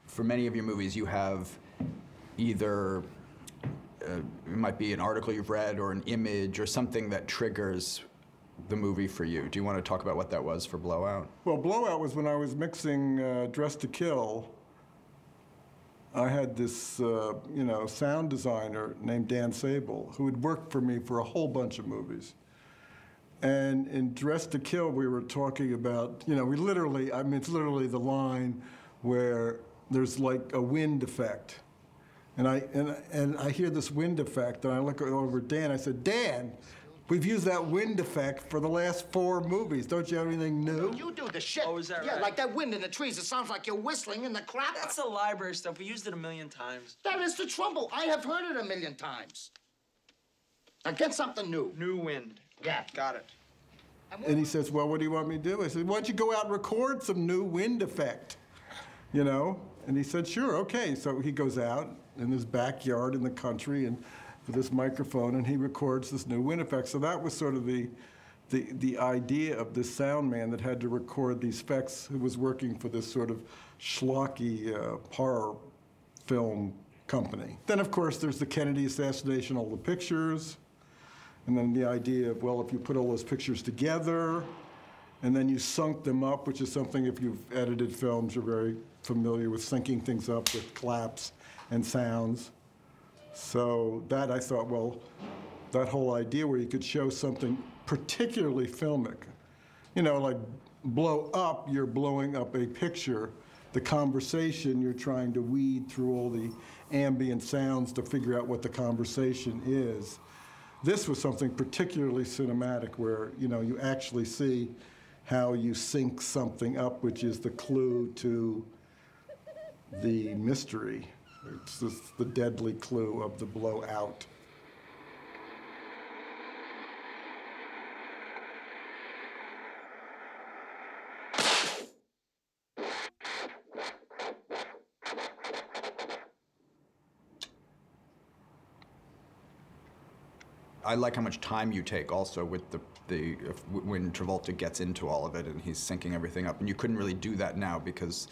for many of your movies, you have either it might be an article you've read or an image or something that triggers the movie for you. Do you want to talk about what that was for Blowout? Well, Blowout was when I was mixing Dress to Kill. I had this, you know, sound designer named Dan Sable who had worked for me for a whole bunch of movies. And in Dress to Kill, we were talking about, you know, we literally, I mean, it's literally the line where there's like a wind effect. And I hear this wind effect, and I look over at Dan. I said, Dan, we've used that wind effect for the last 4 movies. Don't you have anything new? You do the shit. Oh, is that right? Yeah, like that wind in the trees. It sounds like you're whistling in the crap. That's the library stuff. We used it 1,000,000 times. That is the trouble. I have heard it 1,000,000 times. Now get something new. New wind. Yeah. Got it. And he says, well, what do you want me to do? I said, why don't you go out and record some new wind effect, you know? And he said, sure, okay. So he goes out in his backyard in the country and with this microphone, and he records this new wind effect. So that was sort of the idea of this sound man that had to record these effects, who was working for this sort of schlocky horror film company. Then, of course, there's the Kennedy assassination, all the pictures. And then the idea of, well, if you put all those pictures together, and then you sync them up, which is something, if you've edited films, you're very familiar with syncing things up with claps and sounds. So that, I thought, well, that whole idea where you could show something particularly filmic, you know, like blow up, you're blowing up a picture. The conversation, you're trying to weed through all the ambient sounds to figure out what the conversation is. This was something particularly cinematic where, you know, you actually see how you sync something up, which is the clue to the mystery. It's just the deadly clue of the blowout. I like how much time you take also with when Travolta gets into all of it and he's syncing everything up. And you couldn't really do that now because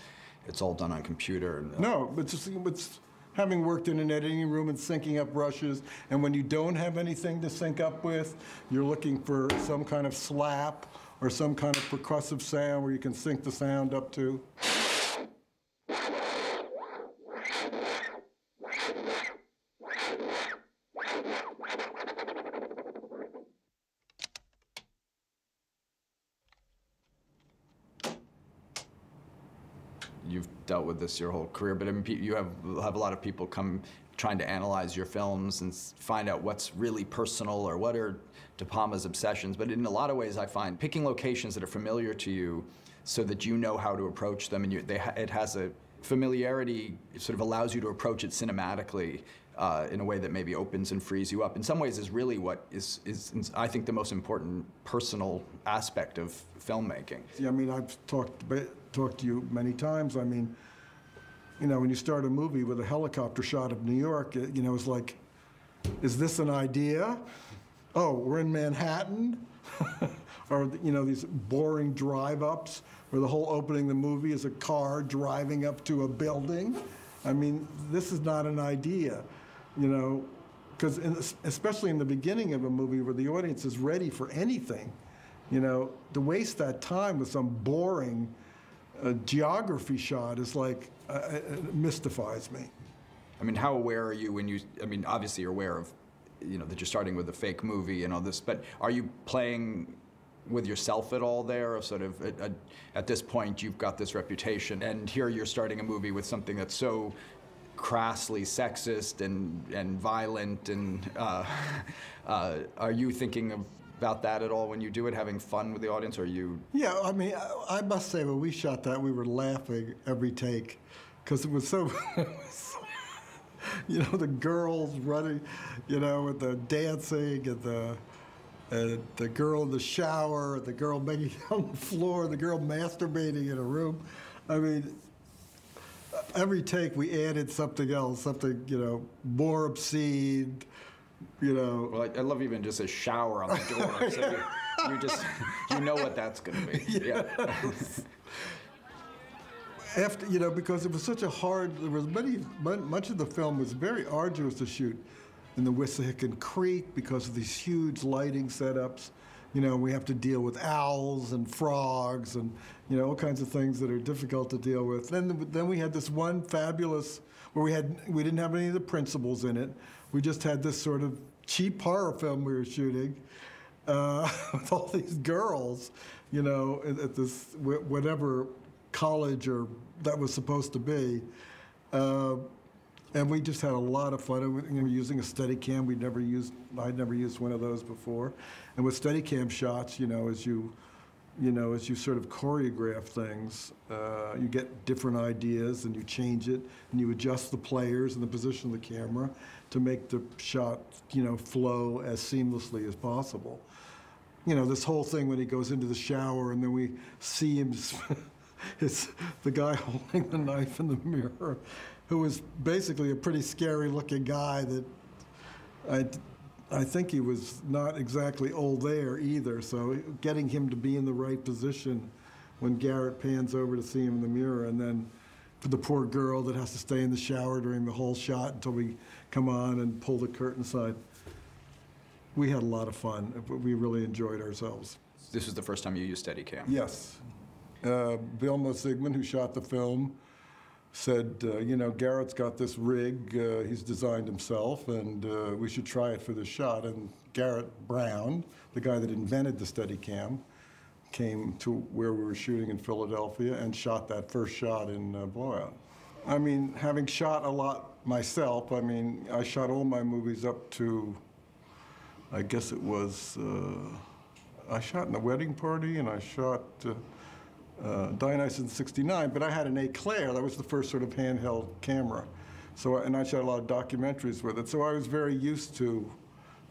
it's all done on computer. And, No, but it's having worked in an editing room and syncing up rushes, and when you don't have anything to sync up with, you're looking for some kind of slap or some kind of percussive sound where you can sync the sound up to. You've dealt with this your whole career, but I mean, you have a lot of people come trying to analyze your films and find out what's really personal or what are De Palma's obsessions. But in a lot of ways, I find picking locations that are familiar to you so that you know how to approach them, and it has a familiarity, it sort of allows you to approach it cinematically in a way that maybe opens and frees you up. In some ways is really what is I think, the most important personal aspect of filmmaking. Yeah, I mean, I've talked to you many times. I mean, you know, when you start a movie with a helicopter shot of New York, you know, it's like, is this an idea? Oh, we're in Manhattan? Or, you know, these boring drive-ups where the whole opening of the movie is a car driving up to a building. I mean, this is not an idea, you know, because especially in the beginning of a movie where the audience is ready for anything, you know, to waste that time with some boring geography shot is like, it mystifies me. I mean, how aware are you when you, I mean, obviously you're aware of, you know, that you're starting with a fake movie and all this, but are you playing with yourself at all there, or sort of at this point you've got this reputation and here you're starting a movie with something that's so crassly sexist and violent, and are you thinking about that at all when you do it, having fun with the audience, or are you? Yeah, I mean, I must say when we shot that, we were laughing every take because it was so, you know, the girls running, you know, with the dancing and the girl in the shower, the girl making it on the floor, the girl masturbating in a room. I mean, every take we added something else, something, you know, more obscene, you know. Well, I love even just a shower on the door, so you just, you know what that's going to be. Yes. Yeah. After, because it was such a hard, much of the film was very arduous to shoot in the Wissahickon Creek because of these huge lighting setups. We have to deal with owls and frogs and, all kinds of things that are difficult to deal with. Then we had this one fabulous, where we didn't have any of the principals in it. We just had this sort of cheap horror film we were shooting with all these girls, at this, whatever college or that was supposed to be. And we just had a lot of fun. We were using a Steadicam. I'd never used one of those before. And with Steadicam shots, as you sort of choreograph things, you get different ideas and you change it and you adjust the players and the position of the camera to make the shot, flow as seamlessly as possible. This whole thing when he goes into the shower and then we see him, it's the guy holding the knife in the mirror, who was basically a pretty scary looking guy that I think he was not exactly old there either, so getting him to be in the right position when Garrett pans over to see him in the mirror, and then for the poor girl that has to stay in the shower during the whole shot until we come on and pull the curtain aside. We had a lot of fun. We really enjoyed ourselves. This was the first time you used Steadicam? Yes. Vilma Sigmund, who shot the film, said, Garrett's got this rig he's designed himself, and we should try it for this shot. And Garrett Brown, the guy that invented the Steadicam, came to where we were shooting in Philadelphia and shot that first shot in Blowout. I mean, having shot a lot myself, I shot all my movies up to, I guess it was, I shot in The Wedding Party, and I shot Dionysus '69, but I had an Eclair. That was the first sort of handheld camera. And I shot a lot of documentaries with it. So I was very used to,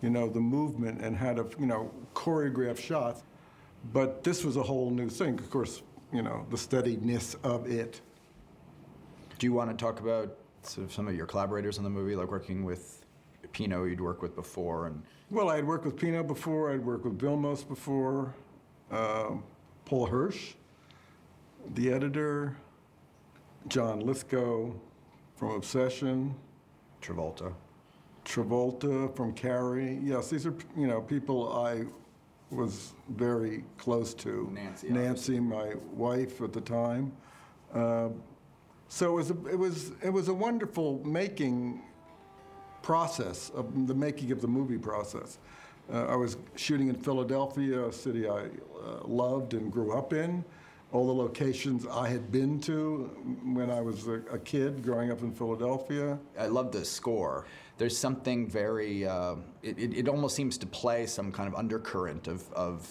the movement and how to, choreograph shots. But this was a whole new thing. Of course, the steadiness of it. Do you want to talk about sort of some of your collaborators on the movie, like working with Pino, you'd worked with before? Well, I had worked with Pino before. I'd worked with Vilmos before. Paul Hirsch, the editor, John Lithgow from Obsession. Travolta from Carrie. Yes, these are, people I was very close to. Nancy, my wife at the time. So it was a wonderful making process, of the making of the movie process. I was shooting in Philadelphia, a city I loved and grew up in. All the locations I had been to when I was a kid growing up in Philadelphia. I love the score. There's something very, it almost seems to play some kind of undercurrent of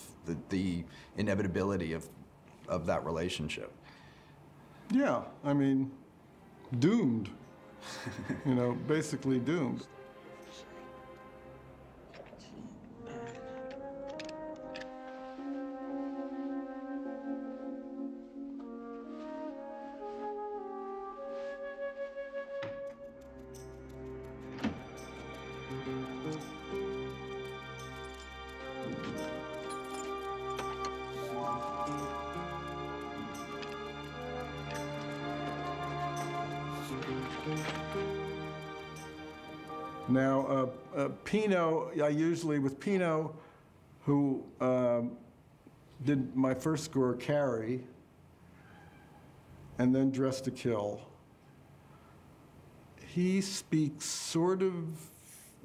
the inevitability of that relationship. Yeah, doomed. Basically doomed. Now, Pino, with Pino, who did my first score, Carrie, and then Dress to Kill, he speaks sort of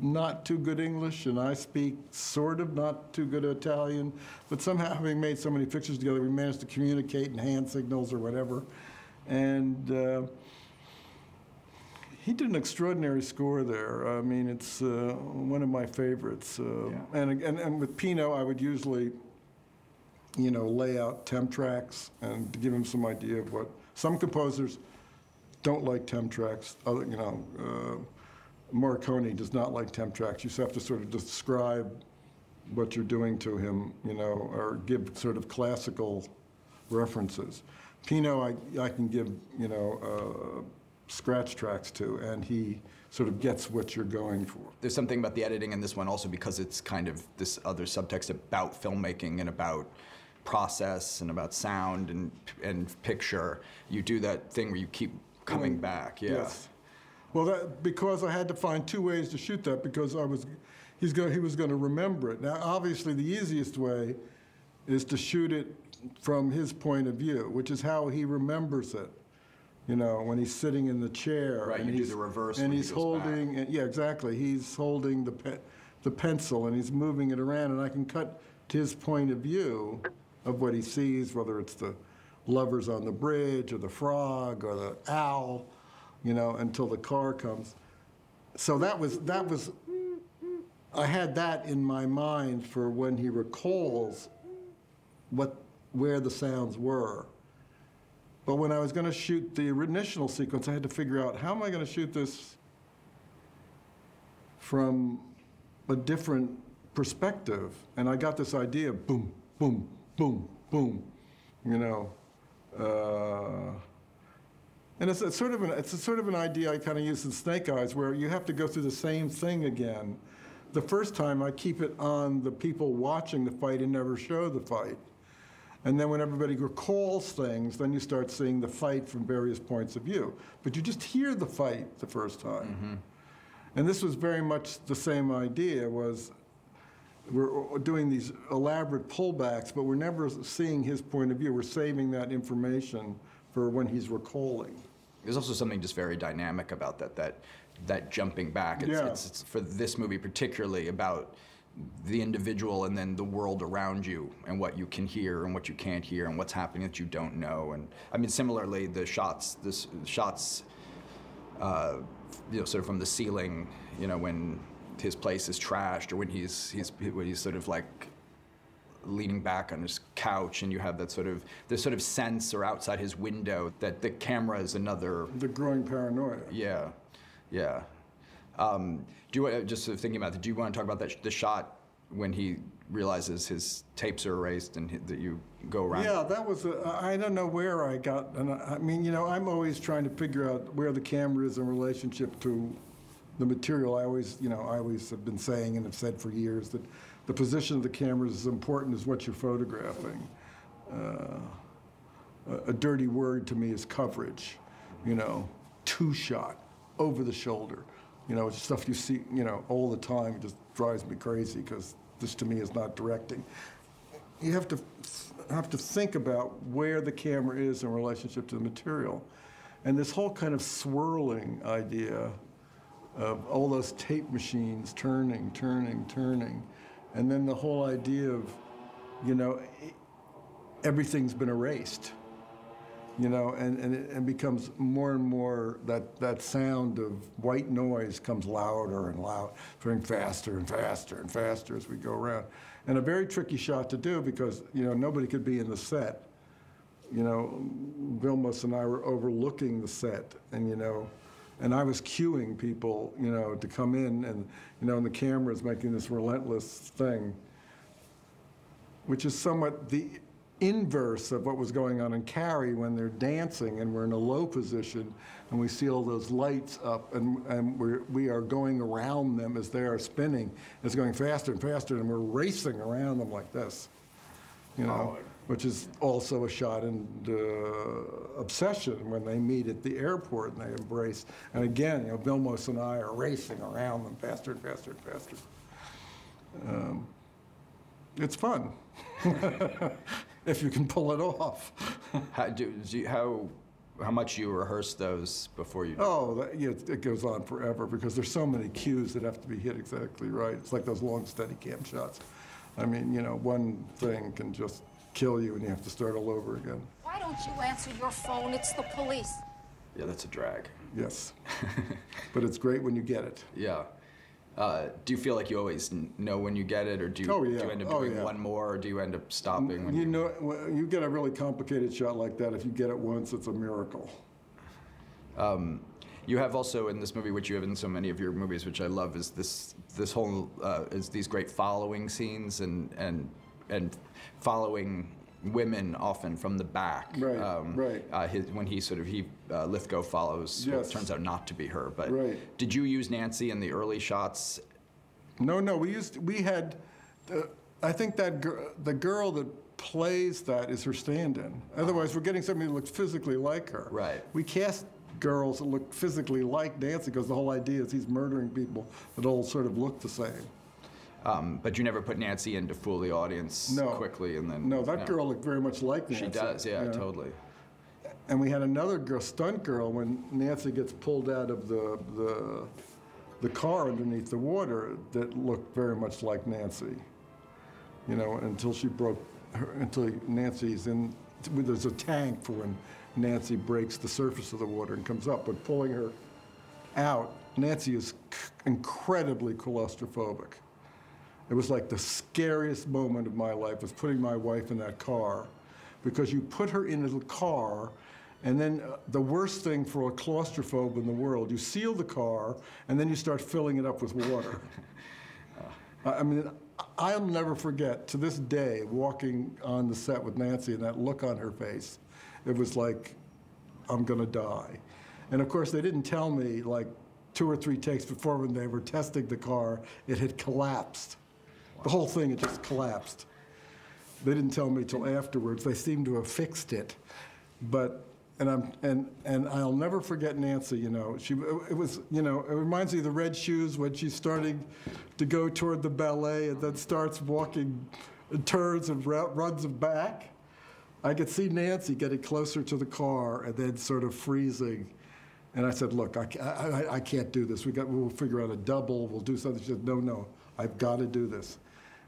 not too good English, and I speak sort of not too good Italian, but somehow, having made so many pictures together, we managed to communicate in hand signals or whatever. And he did an extraordinary score there. It's one of my favorites. Yeah. And with Pino, I would usually, lay out temp tracks and to give him some idea of what some composers don't like temp tracks. Morricone does not like temp tracks. You just have to sort of describe what you're doing to him, or give sort of classical references. Pino, I can give, scratch tracks to, and he sort of gets what you're going for. There's something about the editing in this one also because it's kind of this other subtext about filmmaking and about process and about sound and picture, you do that thing where you keep coming back. Yeah. Yes. Well, because I had to find 2 ways to shoot that because he was going to remember it. Now, obviously, the easiest way is to shoot it from his point of view, which is how he remembers it. You know, when he's sitting in the chair. Right, and you do the reverse and when he's he goes holding, back. yeah, exactly. He's holding the pencil and he's moving it around, and I can cut to his point of view of what he sees, whether it's the lovers on the bridge or the frog or the owl, you know, until the car comes. So that was I had that in my mind for when he recalls where the sounds were. But when I was going to shoot the initial sequence, I had to figure out, how am I going to shoot this from a different perspective? And I got this idea of boom, boom, boom, boom, you know. And it's sort of an idea I kind of use in Snake Eyes, where you have to go through the same thing again. The first time I keep it on the people watching the fight and never show the fight. And then when everybody recalls things, then you start seeing the fight from various points of view. But you just hear the fight the first time. Mm-hmm. And this was very much the same idea, was we're doing these elaborate pullbacks, but we're never seeing his point of view. We're saving that information for when he's recalling. There's also something just very dynamic about that jumping back. It's for this movie particularly about the individual and then the world around you and what you can hear and what you can't hear and what's happening that you don't know. And I mean, similarly, the shots, you know, sort of from the ceiling, you know, when his place is trashed, or when he's sort of like leaning back on his couch, and you have that sort of sense, or outside his window, that the camera is another. The growing paranoia. Yeah, yeah. Do you, just sort of thinking about that, do you want to talk about the shot when he realizes his tapes are erased and that you go around? Yeah, that was, I don't know where I got, and I mean, you know, I'm always trying to figure out where the camera is in relationship to the material. I always have been saying and have said for years that the position of the camera is as important as what you're photographing. A dirty word to me is coverage, you know, two-shot, over the shoulder. You know, it's stuff you see, you know, all the time. It just drives me crazy, because this to me is not directing. You have to think about where the camera is in relationship to the material. And this whole kind of swirling idea of all those tape machines turning, turning, turning. And then the whole idea of, you know, everything's been erased. You know, and it becomes more and more, that sound of white noise comes louder and louder, going faster and faster and faster as we go around. And a very tricky shot to do, because, you know, nobody could be in the set. You know, Vilmos and I were overlooking the set, and, you know, and I was cueing people, you know, to come in, and, you know, and the camera's making this relentless thing, which is somewhat the inverse of what was going on in Carrie when they're dancing and we're in a low position and we see all those lights up, and we are going around them as they are spinning. It's going faster and faster, and we're racing around them like this, you know, which is also a shot in Obsession when they meet at the airport and they embrace. And again, you know, Vilmos and I are racing around them faster and faster and faster. It's fun. If you can pull it off. How much you rehearse those before you? Oh, it goes on forever, because there's so many cues that have to be hit exactly right. It's like those long Steadicam shots. I mean, you know, one thing can just kill you and you have to start all over again. Why don't you answer your phone? It's the police. Yeah, that's a drag. Yes. But it's great when you get it. Yeah. Do you feel like you always know when you get it, or do you end up doing one more, or do you end up stopping? When you know, you get a really complicated shot like that, if you get it once, it's a miracle. You have also in this movie, which you have in so many of your movies, which I love, is this whole is these great following scenes and following women often from the back. Right, right. When Lithgow follows, yes. It turns out not to be her. But right. Did you use Nancy in the early shots? No, we had, I think that the girl that plays that is her stand-in. Otherwise, we're getting somebody who looks physically like her. Right. We cast girls that look physically like Nancy because the whole idea is he's murdering people that all sort of look the same. But you never put Nancy in to fool the audience quickly and then... No, that girl looked very much like Nancy. She does, yeah, totally. And we had another girl, stunt girl, when Nancy gets pulled out of the car underneath the water that looked very much like Nancy. You know, until she broke her, until Nancy's in, there's a tank for when Nancy breaks the surface of the water and comes up. But pulling her out, Nancy is incredibly claustrophobic. It was like the scariest moment of my life was putting my wife in that car, because you put her into the car, and then the worst thing for a claustrophobe in the world, you seal the car, and then you start filling it up with water. I mean, I'll never forget, to this day, walking on the set with Nancy and that look on her face. It was like, I'm gonna die. And of course, they didn't tell me, like 2 or 3 takes before, when they were testing the car, it had collapsed. The whole thing had just collapsed. They didn't tell me till afterwards. They seemed to have fixed it. But, and I'll never forget Nancy, you know. It was, you know, it reminds me of the Red Shoes when she's starting to go toward the ballet and then starts walking, turns and runs back. I could see Nancy getting closer to the car and then sort of freezing. And I said, look, I can't do this. We'll figure out a double, we'll do something. She said, no, I've got to do this.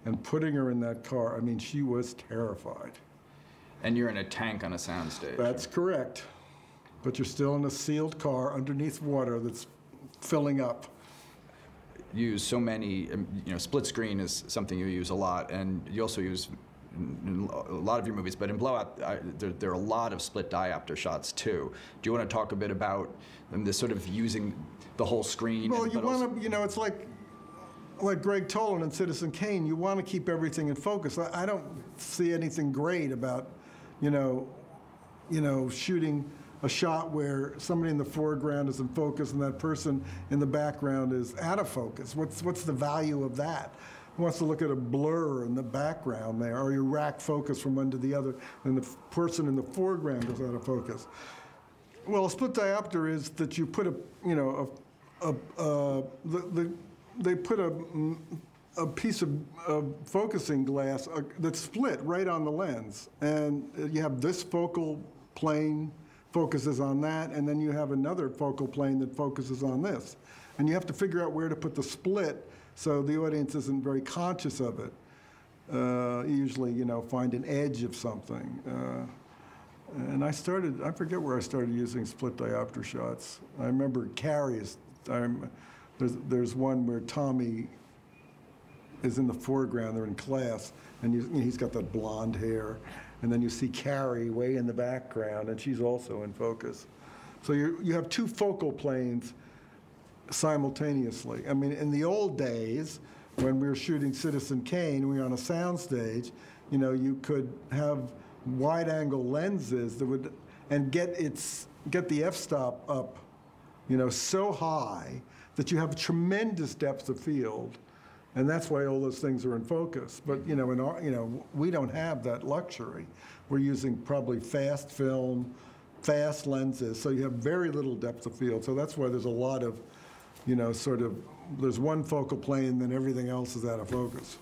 And putting her in that car, I mean, she was terrified. And you're in a tank on a soundstage. That's correct. But you're still in a sealed car underneath water that's filling up. You use so many, you know, split screen is something you use a lot, and you also use in a lot of your movies, but in Blowout, there are a lot of split diopter shots too. Do you want to talk a bit about this sort of using the whole screen? Well, you want to, you know, it's like Greg Toland in Citizen Kane, you want to keep everything in focus. I don't see anything great about, you know, shooting a shot where somebody in the foreground is in focus and that person in the background is out of focus. What's the value of that? Who wants to look at a blur in the background there, or you rack focus from one to the other, and the person in the foreground is out of focus? Well, a split diopter is that you put they put a piece of focusing glass that's split right on the lens, and you have this focal plane focuses on that, and then you have another focal plane that focuses on this. And you have to figure out where to put the split so the audience isn't very conscious of it. You usually, you know, find an edge of something. And I forget where I started using split diopter shots. I remember Carrie's, there's one where Tommy is in the foreground, they're in class, and he's got that blonde hair. And then you see Carrie way in the background, and she's also in focus. So you have 2 focal planes simultaneously. I mean, in the old days, when we were shooting Citizen Kane, we were on a soundstage, you know, you could have wide-angle lenses that would, and get the f-stop up, you know, so high that you have a tremendous depth of field. And that's why all those things are in focus. But you know, we don't have that luxury. We're using probably fast film, fast lenses, so you have very little depth of field. So that's why there's a lot of, you know, sort of, there's one focal plane, then everything else is out of focus.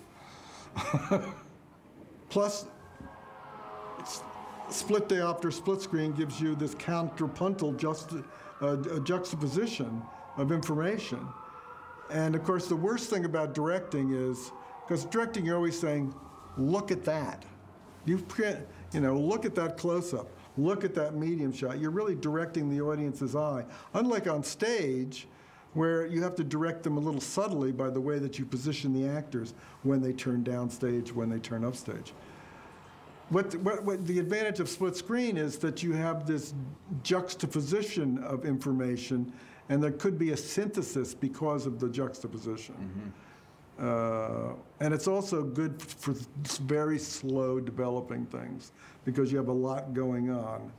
Plus, split diopter, split screen gives you this contrapuntal juxtaposition of information. And of course, the worst thing about directing is, because directing, you're always saying, look at that. You know, look at that close-up. Look at that medium shot. You're really directing the audience's eye. Unlike on stage, where you have to direct them a little subtly by the way that you position the actors when they turn downstage, when they turn upstage. What the advantage of split screen is that you have this juxtaposition of information, and there could be a synthesis because of the juxtaposition. Mm-hmm. And it's also good for very slow developing things because you have a lot going on.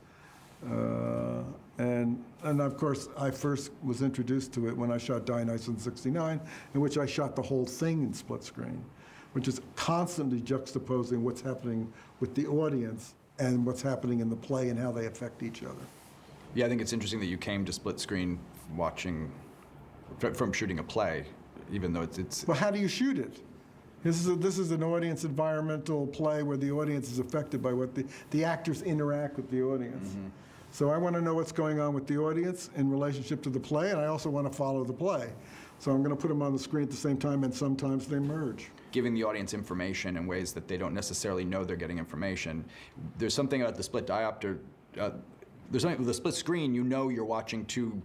And of course, I first was introduced to it when I shot Dionysus in '69, in which I shot the whole thing in split screen. which is constantly juxtaposing what's happening with the audience and what's happening in the play and how they affect each other. Yeah, I think it's interesting that you came to split screen from shooting a play, even though it's. Well, how do you shoot it? This is an audience environmental play where the audience is affected by what the actors interact with the audience. Mm-hmm. So I want to know what's going on with the audience in relationship to the play, and I also want to follow the play. So I'm going to put them on the screen at the same time, and sometimes they merge. Giving the audience information in ways that they don't necessarily know they're getting information. There's something about the split diopter. There's something with the split screen. You know you're watching two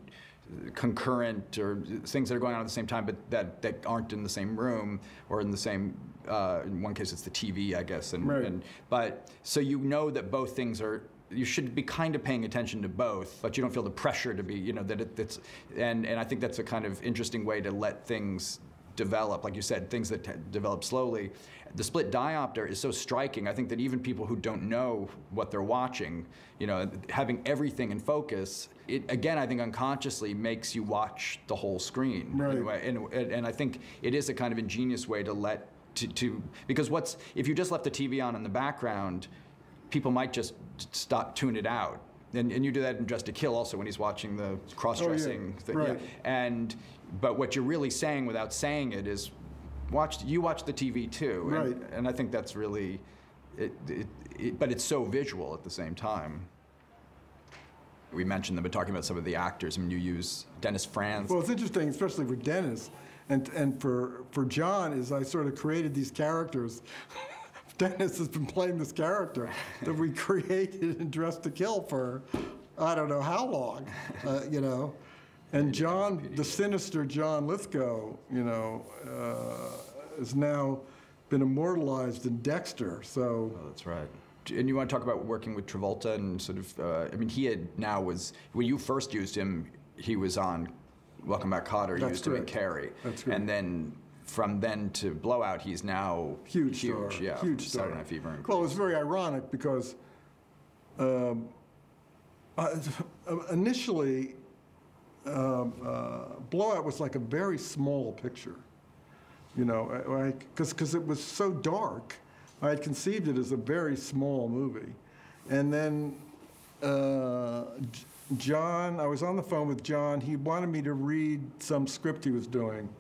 concurrent or things that are going on at the same time, but that aren't in the same room or in the same. In one case, it's the TV, I guess. Right. But so you know that both things are. You should be kind of paying attention to both, but you don't feel the pressure to be. You know that it's. And I think that's a kind of interesting way to let things develop, like you said, things that develop slowly. The split diopter is so striking. I think that even people who don't know what they're watching, you know, having everything in focus, it again, I think unconsciously makes you watch the whole screen. Right. And I think it is a kind of ingenious way to because if you just left the TV on in the background, people might just tune it out. And you do that in Dressed to Kill also when he's watching the cross-dressing thing. Right. Yeah. But what you're really saying without saying it is, watch the TV too. Right. And I think that's really, but it's so visual at the same time. We mentioned them, but talking about some of the actors. I mean, you use Dennis Franz. Well, it's interesting, especially for Dennis, and for John, is I sort of created these characters. Dennis has been playing this character that we created in Dressed to Kill for I don't know how long, you know. And John, the sinister John Lithgow, you know, has now been immortalized in Dexter. So that's right. And you want to talk about working with Travolta and sort of, I mean, when you first used him, he was on Welcome Back, Kotter. You used him in Carrie. That's great. And then from then to Blowout, he's now huge star. Yeah, huge star. Saturday Night Fever. Well, it's very ironic because initially, Blowout was like a very small picture, you know, because it was so dark. I had conceived it as a very small movie. And then John, I was on the phone with John. He wanted me to read some script he was doing.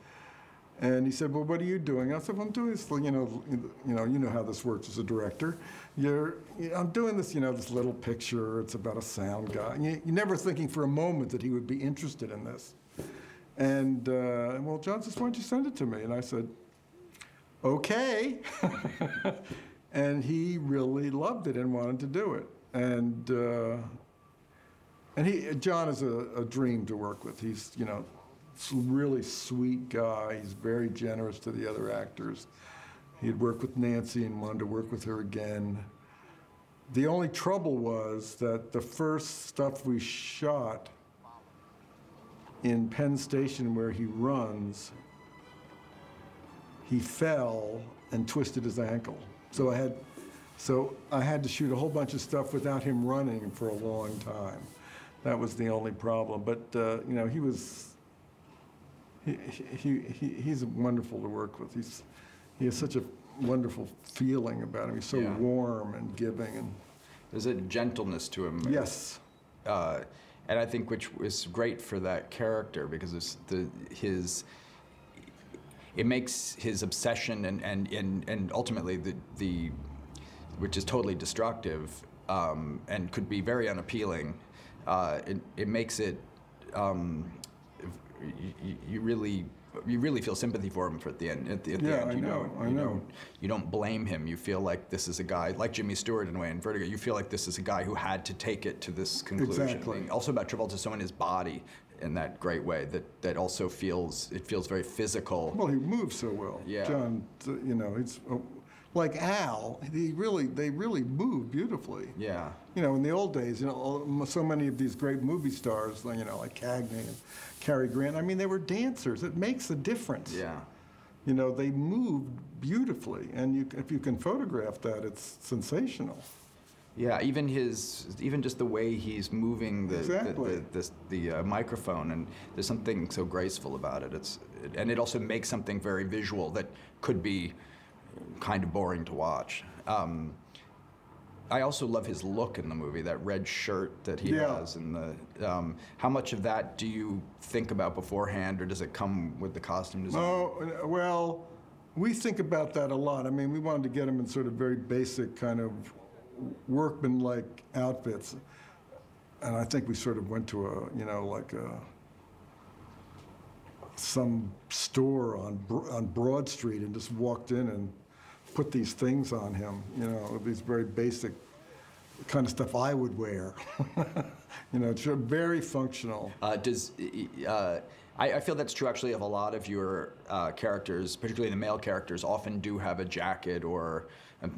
And he said, well, what are you doing? I said, well, I'm doing this, you know how this works as a director. I'm doing this, you know, this little picture. It's about a sound guy. And you're never thinking for a moment that he would be interested in this. And, well, John says, why don't you send it to me? And I said, okay. And he really loved it and wanted to do it. And John is a dream to work with. He's, you know, really sweet guy. He's very generous to the other actors. He had worked with Nancy and wanted to work with her again. The only trouble was that the first stuff we shot in Penn Station where he runs, he fell and twisted his ankle. So I had to shoot a whole bunch of stuff without him running for a long time. That was the only problem. But you know, he's wonderful to work with. He has such a wonderful feeling about him. He's so warm and giving. And there's a gentleness to him. Yes. And I think which is great for that character because it makes his obsession and ultimately the which is totally destructive and could be very unappealing. It makes it. You really feel sympathy for him at the end. At the end, I know. You don't blame him. You feel like this is a guy like Jimmy Stewart in a way in Vertigo. You feel like this is a guy who had to take it to this conclusion. Exactly. Also about Travolta, so in his body in that great way that also feels very physical. Well, he moves so well. Yeah. John, you know, it's like Al. They really move beautifully. Yeah. You know, in the old days, you know, so many of these great movie stars, you know, like Cagney and Cary Grant, I mean, they were dancers. It makes a difference. Yeah. You know, they moved beautifully, and if you can photograph that, it's sensational. Yeah, even just the way he's moving the microphone, and there's something so graceful about it. And it also makes something very visual that could be, kind of boring to watch. I also love his look in the movie, that red shirt that he has. And how much of that do you think about beforehand, or does it come with the costume design? Oh, well, we think about that a lot. I mean, we wanted to get him in sort of very basic kind of workman-like outfits. And I think we sort of went to some store on Broad Street and just walked in and put these things on him, these very basic kind of stuff I would wear. It's very functional. I feel that's true actually of a lot of your characters, particularly the male characters, often do have a jacket, or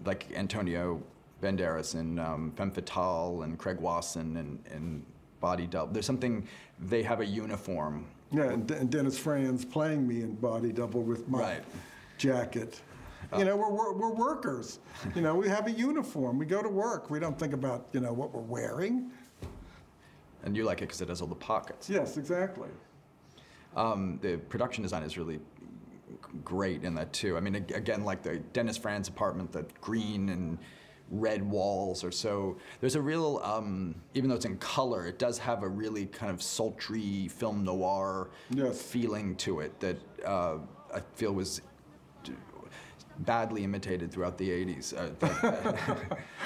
like Antonio Banderas in Femme Fatale and Craig Wasson and Body Double. There's something, they have a uniform. Yeah, and Dennis Franz playing me in Body Double with my jacket. We're workers. We have a uniform. We go to work. We don't think about, what we're wearing. And you like it because it has all the pockets. Yes, exactly. The production design is really great in that too. I mean, again, like the Dennis Franz apartment, the green and red walls or so. There's a real, even though it's in color, it does have a really kind of sultry film noir feeling to it that I feel was badly imitated throughout the 80s.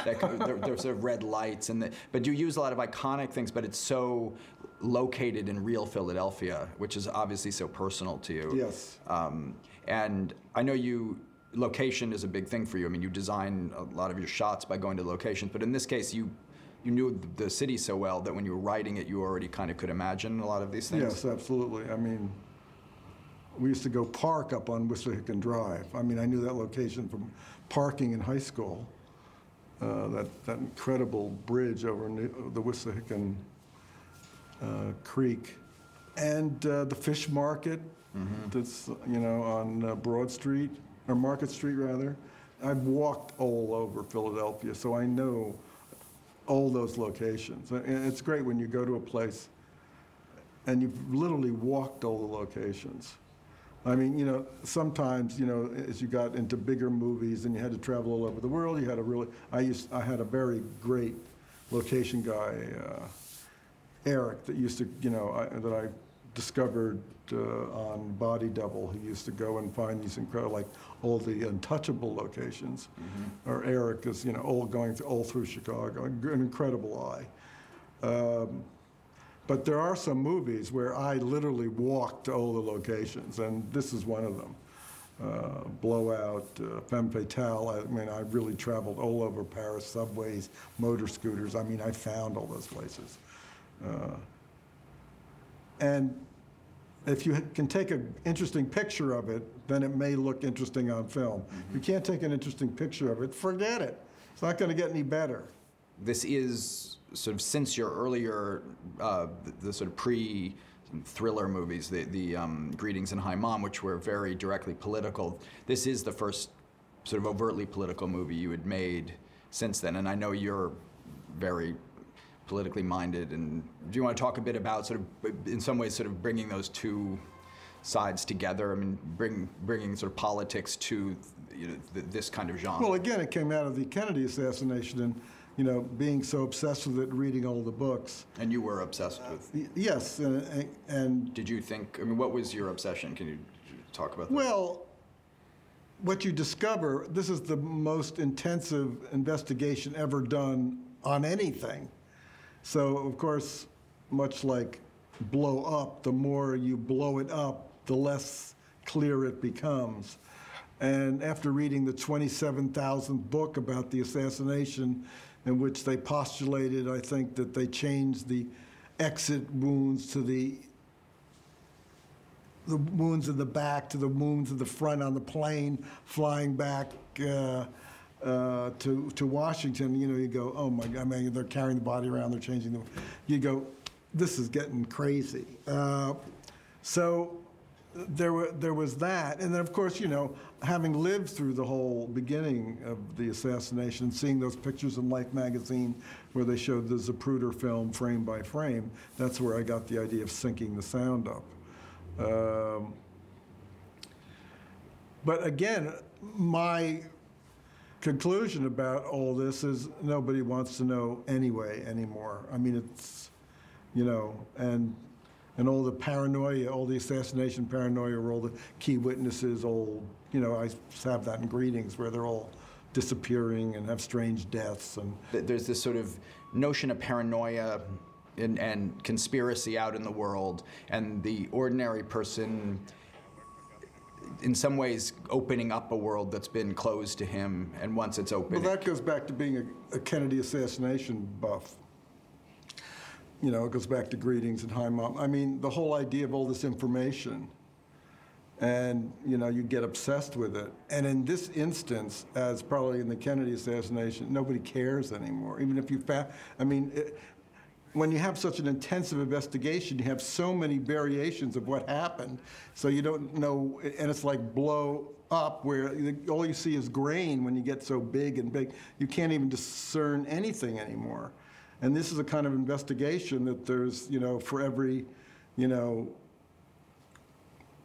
There's sort of red lights, but you use a lot of iconic things, but it's so located in real Philadelphia, which is obviously so personal to you. Yes. And I know location is a big thing for you. I mean, you design a lot of your shots by going to locations, but in this case, you knew the city so well that when you were writing it, you already kind of could imagine a lot of these things. Yes, absolutely. I mean, we used to go park up on Wissahickon Drive. I mean, I knew that location from parking in high school. That incredible bridge over the Wissahickon Creek, and the fish market that's on Broad Street, or Market Street rather. I've walked all over Philadelphia, so I know all those locations. And it's great when you go to a place and you've literally walked all the locations. I mean, sometimes, as you got into bigger movies and you had to travel all over the world, you had I had a very great location guy, Eric, that used to, that I discovered on Body Double. He used to go and find these incredible, like all the untouchable locations. Or Eric is, going all through Chicago, an incredible eye. But there are some movies where I literally walked to all the locations, and this is one of them. Blowout, Femme Fatale. I mean, I really traveled all over Paris, subways, motor scooters. I mean, I found all those places. And if you can take an interesting picture of it, then it may look interesting on film. If you can't take an interesting picture of it, forget it. It's not going to get any better. This is sort of, since your earlier, the sort of pre-thriller movies, the Greetings and Hi Mom, which were very directly political, this is the first sort of overtly political movie you had made since then. And I know you're very politically minded. And do you want to talk a bit about sort of, in some ways, sort of bringing those two sides together? I mean, bringing sort of politics to this kind of genre. Well, again, it came out of the Kennedy assassination, and being so obsessed with it, reading all the books. And you were obsessed with? Yes, and did you think, I mean, what was your obsession? Can you talk about that? Well, what you discover, this is the most intensive investigation ever done on anything. So, of course, much like blow up, the more you blow it up, the less clear it becomes. And after reading the 27,000th book about the assassination, in which they postulated, I think, that they changed the exit wounds to the wounds in the back to the wounds in the front on the plane flying back to Washington, you go, oh my God, I mean, they're carrying the body around, they're changing the, you go, this is getting crazy. So there was that, and then of course, having lived through the whole beginning of the assassination, seeing those pictures in Life magazine where they showed the Zapruder film frame by frame, that's where I got the idea of syncing the sound up. But again, my conclusion about all this is nobody wants to know anyway anymore. I mean, it's, you know, and all the paranoia, all the assassination paranoia, where all the key witnesses, all, you know, I have that in Greetings, where they're all disappearing and have strange deaths. And there's this sort of notion of paranoia and conspiracy out in the world, and the ordinary person in some ways opening up a world that's been closed to him, and once it's open... Well, that goes back to being a Kennedy assassination buff. You know, it goes back to Greetings and Hi Mom. I mean, the whole idea of all this information, and, you know, you get obsessed with it. And in this instance, as probably in the Kennedy assassination, nobody cares anymore. Even if you when you have such an intensive investigation, you have so many variations of what happened, so you don't know, and it's like blow up, where all you see is grain when you get so big and big. You can't even discern anything anymore. And this is a kind of investigation that there's, you know, for every, you know,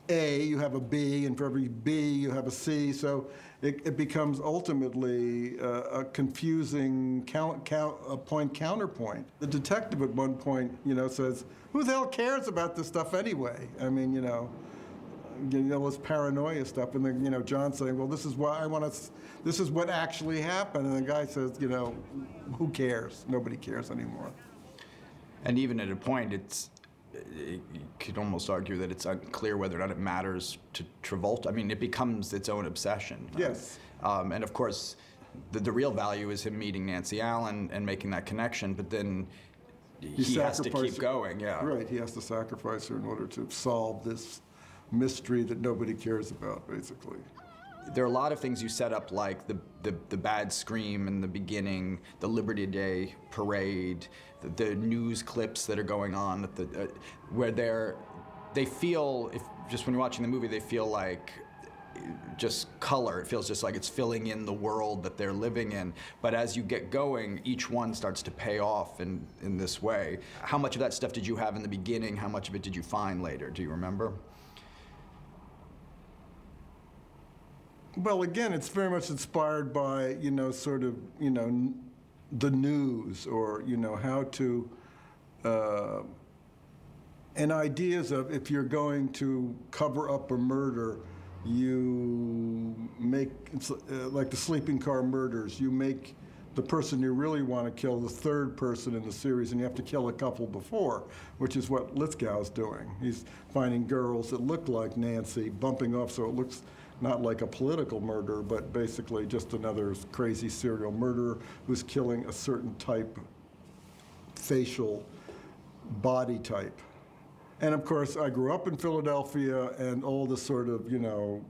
A, you have a B, and for every B, you have a C. So it becomes ultimately a confusing point-counterpoint. The detective at one point, you know, says, who the hell cares about this stuff anyway? I mean, you know, this paranoia stuff. And then, you know, John's saying, well, this is why I want to, this is what actually happened. And the guy says, you know, who cares? Nobody cares anymore. And even at a point, you could almost argue that it's unclear whether or not it matters to Travolta. I mean, it becomes its own obsession. Yes. And of course, the real value is him meeting Nancy Allen and making that connection, but then he has to keep going, yeah. Right, he has to sacrifice her in order to solve this mystery that nobody cares about, basically. There are a lot of things you set up, like the bad scream in the beginning, the Liberty Day parade, the news clips that are going on, at where they feel, just when you're watching the movie, they feel like just color. It feels just like it's filling in the world that they're living in. But as you get going, each one starts to pay off in this way. How much of that stuff did you have in the beginning? How much of it did you find later? Do you remember? Well, again, it's very much inspired by, you know, sort of, you know, the news, or, you know, how to, and ideas of, if you're going to cover up a murder, you make, it's like the sleeping car murders, you make the person you really want to kill the third person in the series, and you have to kill a couple before, which is what Lithgow's doing. He's finding girls that look like Nancy, bumping off so it looks not like a political murder, but basically just another crazy serial murderer who's killing a certain type, facial body type. And of course, I grew up in Philadelphia, and all the sort of, you know,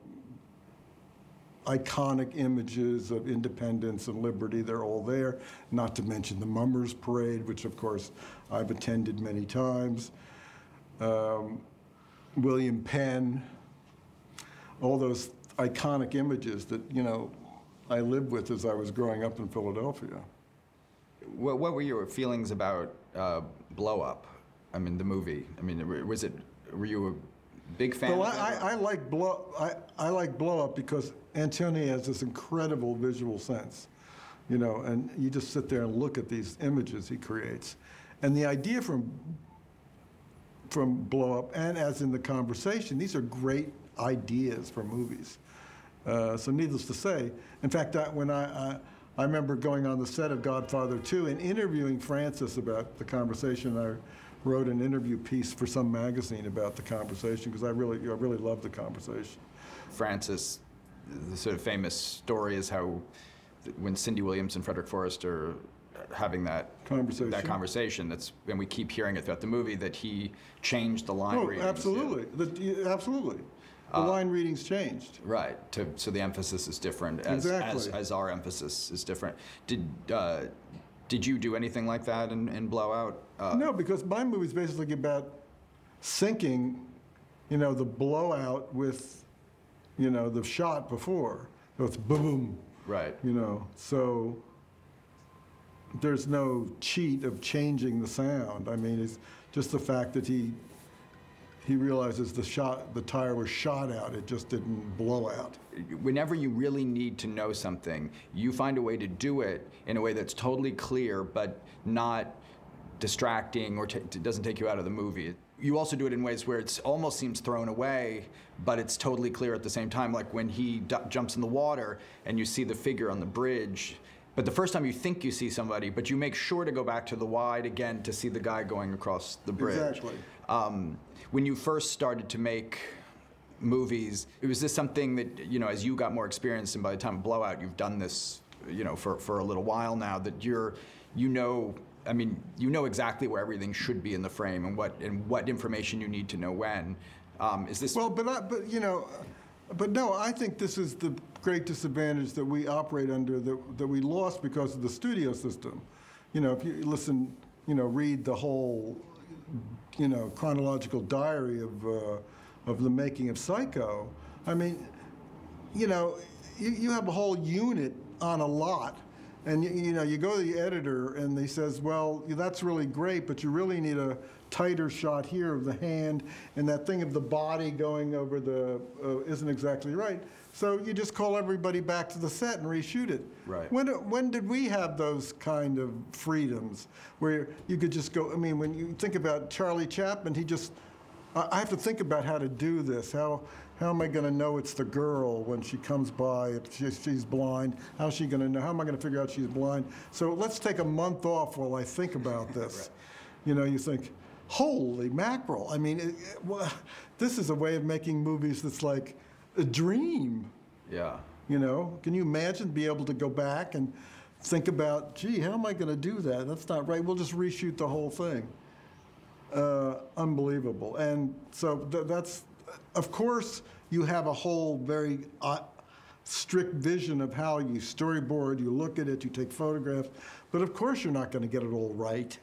iconic images of independence and liberty, they're all there, not to mention the Mummers Parade, which of course I've attended many times. William Penn, all those iconic images that, you know, I lived with as I was growing up in Philadelphia. What were your feelings about Blow Up? I mean, the movie. I mean, were you a big fan? Well, of it? I like Blow Up because Antonioni has this incredible visual sense, you know, and you just sit there and look at these images he creates. And the idea from Blow Up, and as in The Conversation, these are great ideas for movies. So needless to say, in fact, when I remember going on the set of Godfather 2 and interviewing Francis about The Conversation. I wrote an interview piece for some magazine about The Conversation because I really loved The Conversation. Francis, the sort of famous story is how when Cindy Williams and Frederick Forrest are having that conversation, and we keep hearing it throughout the movie, that he changed the line readings. Absolutely, absolutely. The line readings changed. Right, so the emphasis is different, as our emphasis is different. Did you do anything like that in Blowout? No, because my movie's basically about syncing, you know, the blowout with, you know, the shot before. So it's boom. Right. You know, so there's no cheat of changing the sound. I mean, it's just the fact that he he realizes the tire was shot out. It just didn't blow out. Whenever you really need to know something, you find a way to do it in a way that's totally clear, but not distracting or doesn't take you out of the movie. You also do it in ways where it almost seems thrown away, but it's totally clear at the same time, like when he jumps in the water and you see the figure on the bridge. But the first time you think you see somebody, but you make sure to go back to the wide again to see the guy going across the bridge. Exactly. When you first started to make movies, was this something that, you know, as you got more experience, and by the time of Blowout, you've done this, you know, for a little while now, that you know exactly where everything should be in the frame and what information you need to know when. Is this? Well, but no, I think this is the great disadvantage that we operate under that we lost because of the studio system. You know, if you listen, you know, read the whole, you know, chronological diary of the making of Psycho. I mean, you know, you have a whole unit on a lot. And you know, you go to the editor and he says, well, that's really great, but you really need a tighter shot here of the hand, and that thing of the body going over the isn't exactly right. So you just call everybody back to the set and reshoot it. Right. When did we have those kind of freedoms where you could just go? I mean, when you think about Charlie Chaplin, I have to think about how to do this. How am I going to know it's the girl when she comes by? If she's blind, how's she going to know? How am I going to figure out she's blind? So let's take a month off while I think about this. Right. You know, you think, holy mackerel. I mean, this is a way of making movies that's like a dream. Yeah. You know, can you imagine be able to go back and think about, gee, how am I going to do that? That's not right. We'll just reshoot the whole thing. Unbelievable. And so that's, of course, you have a whole very strict vision of how you storyboard, you look at it, you take photographs, but of course you're not going to get it all right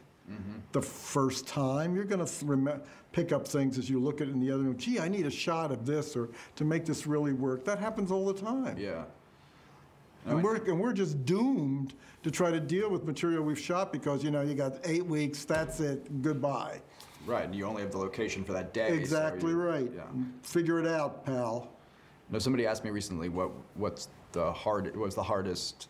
the first time. You're going to pick up things as you look at it in the other room. Gee, I need a shot of this, or to make this really work. That happens all the time. Yeah. And we're just doomed to try to deal with material we've shot because, you know, you got 8 weeks, that's it, goodbye. Right, and you only have the location for that day. Exactly right. Yeah. Figure it out, pal. No, somebody asked me recently what was the hardest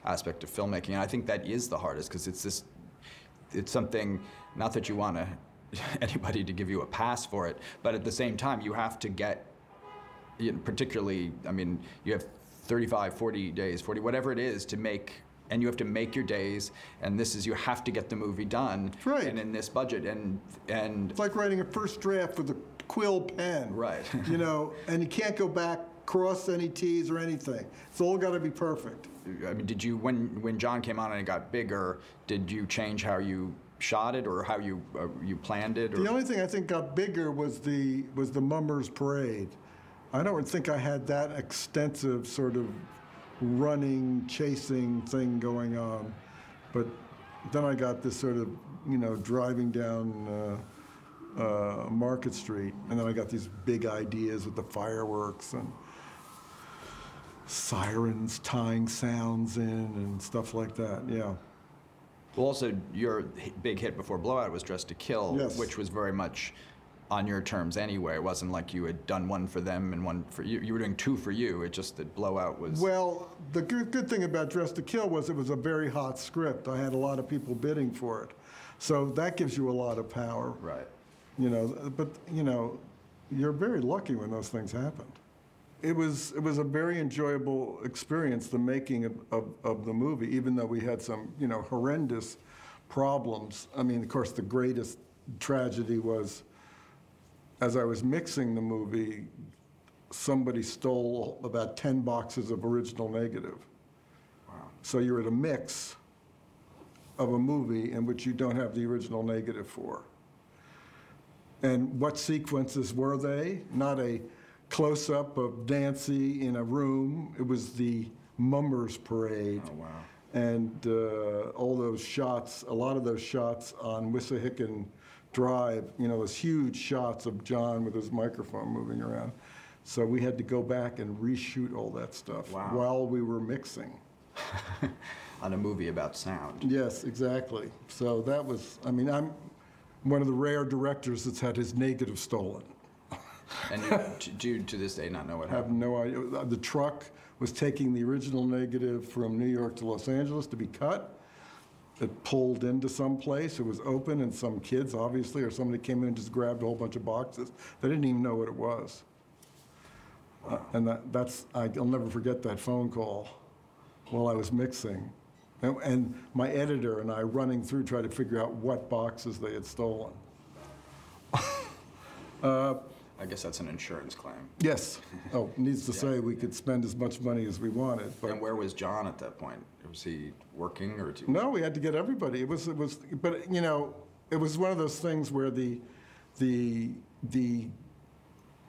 aspect of filmmaking, and I think that is the hardest because it's something, not that you want anybody to give you a pass for it, but at the same time you have to get, particularly, I mean, you have 35, 40 days, 40, whatever it is to make, and you have to make your days, and you have to get the movie done. Right. And in this budget, and it's like writing a first draft with a quill pen. Right. You know, and you can't go back, cross any T's or anything. It's all got to be perfect. I mean, did you, when John came on and it got bigger, did you change how you shot it or how you planned it? Or? The only thing I think got bigger was the Mummers Parade. I don't think I had that extensive sort of running, chasing thing going on. But then I got this sort of, you know, driving down Market Street, and then I got these big ideas with the fireworks and sirens tying sounds in and stuff like that, yeah. Well, also, your big hit before Blowout was Dressed to Kill, Yes. which was very much on your terms anyway. It wasn't like you had done one for them and one for you. You were doing two for you. It's just that Blowout was... Well, the good thing about Dressed to Kill was it was a very hot script. I had a lot of people bidding for it. So that gives you a lot of power. Right. You know, but, you know, you're very lucky when those things happened. It was a very enjoyable experience, the making of the movie, even though we had some, you know, horrendous problems. I mean, of course, the greatest tragedy was, as I was mixing the movie, somebody stole about 10 boxes of original negative. Wow. So you're at a mix of a movie in which you don't have the original negative for. And what sequences were they? Not a close-up of Nancy in a room. It was the Mummers Parade. Oh, wow. And all those shots, a lot of those shots on Wissahickon Drive, you know, those huge shots of John with his microphone moving around. So we had to go back and reshoot all that stuff while we were mixing. On a movie about sound. Yes, exactly. So that was, I mean, one of the rare directors that's had his negative stolen. And you, to this day, not know what I have happened? no idea. The truck was taking the original negative from New York to Los Angeles to be cut. It pulled into some place, it was open, and some kids, obviously, or somebody came in and just grabbed a whole bunch of boxes. They didn't even know what it was. And I'll never forget that phone call while I was mixing. And my editor and I running through trying to figure out what boxes they had stolen. I guess that's an insurance claim. Yes. Oh, needs to say we could spend as much money as we wanted. But And where was John at that point? Was he working or? no, we had to get everybody. It was, but you know, it was one of those things where the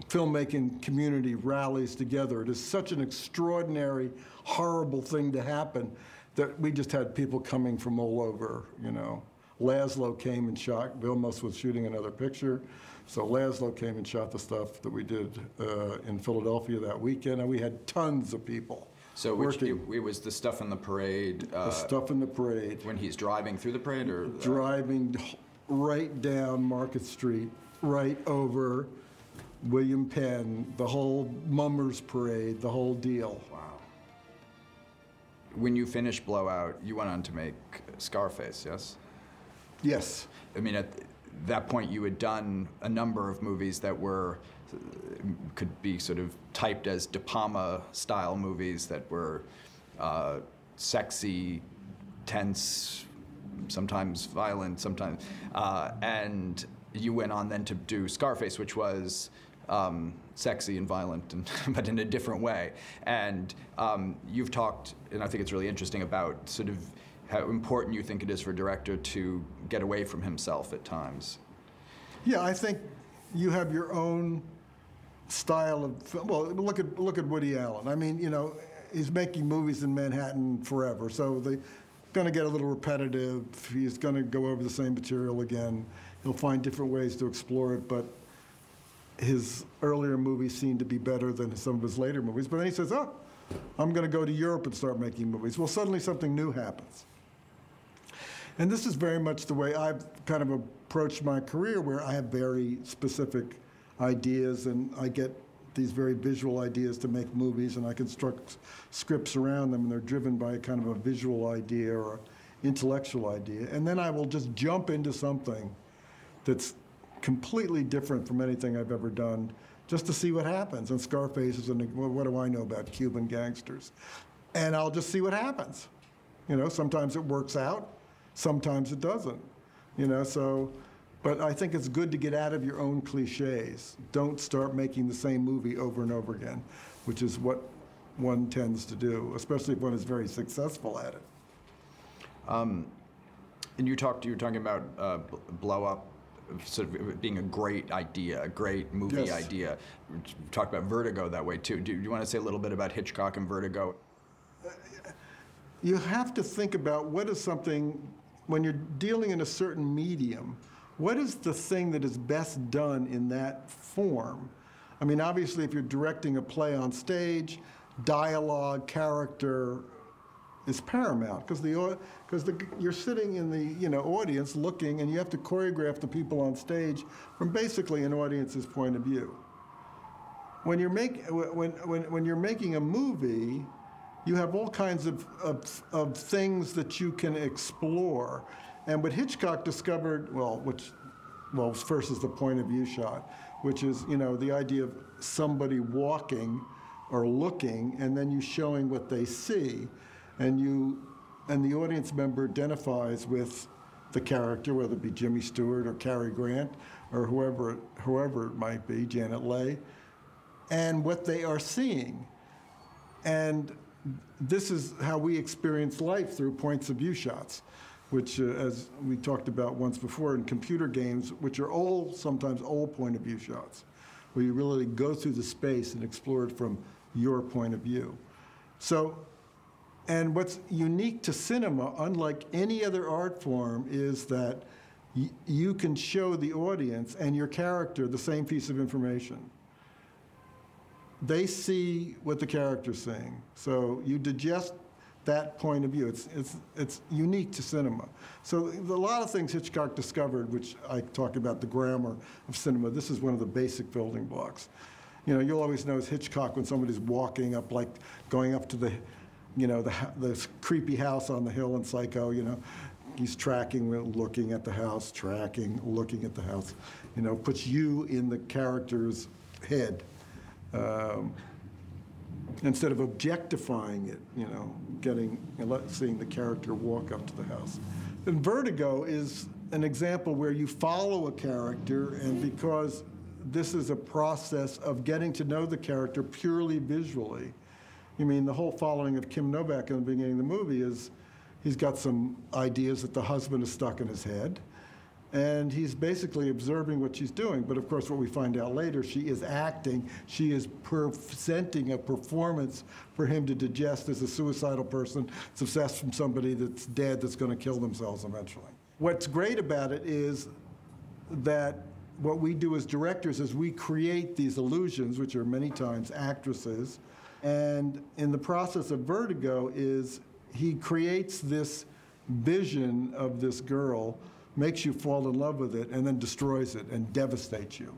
filmmaking community rallies together. It is such an extraordinary, horrible thing to happen that we just had people coming from all over, you know. Laszlo came and shot, Vilmos was shooting another picture, so Laszlo came and shot the stuff that we did in Philadelphia that weekend, and we had tons of people. So it was the stuff in the parade? The stuff in the parade. When he's driving through the parade, or? Driving right down Market Street, right over William Penn, the whole Mummers Parade, the whole deal. Wow. When you finished Blowout, you went on to make Scarface, yes? Yes. I mean, at that point, you had done a number of movies that could be sort of typed as De Palma-style movies that were sexy, tense, sometimes violent, sometimes, and you went on then to do Scarface, which was sexy and violent, but in a different way. And you've talked, and I think it's really interesting, about sort of how important you think it is for a director to get away from himself at times. Yeah, I think you have your own style of film. Well, look at Woody Allen. I mean, you know, he's making movies in Manhattan forever, so they're going to get a little repetitive. He's going to go over the same material again. He'll find different ways to explore it, but his earlier movies seem to be better than some of his later movies. But then he says, oh, I'm going to go to Europe and start making movies. Well, suddenly something new happens. And this is very much the way I've kind of approached my career, where I have very specific ideas, and I get these very visual ideas to make movies, and I construct scripts around them, and they're driven by kind of a visual idea or an intellectual idea. And then I will just jump into something that's completely different from anything I've ever done, just to see what happens. And Scarface is, well, what do I know about Cuban gangsters? And I'll just see what happens. You know, sometimes it works out, sometimes it doesn't. You know, so, but I think it's good to get out of your own cliches. Don't start making the same movie over and over again, which is what one tends to do, especially if one is very successful at it. And you were talking about Blow Up sort of being a great idea, a great movie idea. We talked about Vertigo that way too. Do you want to say a little bit about Hitchcock and Vertigo? You have to think about what is something, when you're dealing in a certain medium, what is the thing that is best done in that form? I mean, obviously, if you're directing a play on stage, dialogue, character is paramount, because you're sitting in the audience looking, and you have to choreograph the people on stage from basically an audience's point of view. When you're making a movie, you have all kinds of things that you can explore. And what Hitchcock discovered, first is the point of view shot, which is, the idea of somebody walking or looking, and then you showing what they see, and the audience member identifies with the character, whether it be Jimmy Stewart or Cary Grant or whoever it might be, Janet Leigh, and what they are seeing. And this is how we experience life, through points of view shots, which, as we talked about once before, in computer games, which are sometimes old point of view shots, where you really go through the space and explore it from your point of view. So, and what's unique to cinema, unlike any other art form, is that you can show the audience and your character the same piece of information. They see what the character's saying. So you digest that point of view. It's unique to cinema. So a lot of things Hitchcock discovered, which I talk about the grammar of cinema, this is one of the basic building blocks. You know, you'll always know it's Hitchcock when somebody's walking up, like going up to the, you know, the creepy house on the hill in Psycho, you know. He's tracking, looking at the house, tracking, looking at the house. You know, puts you in the character's head. Instead of objectifying it, you know, seeing the character walk up to the house. And Vertigo is an example where you follow a character, and because this is a process of getting to know the character purely visually. I mean, the whole following of Kim Novak in the beginning of the movie is he's got some ideas that the husband is stuck in his head, and he's basically observing what she's doing. But of course, what we find out later, she is acting, she is presenting a performance for him to digest as a suicidal person that's obsessed from somebody that's dead that's going to kill themselves eventually. What's great about it is that what we do as directors is we create these illusions, which are many times actresses, and in the process of Vertigo is he creates this vision of this girl, makes you fall in love with it, and then destroys it and devastates you.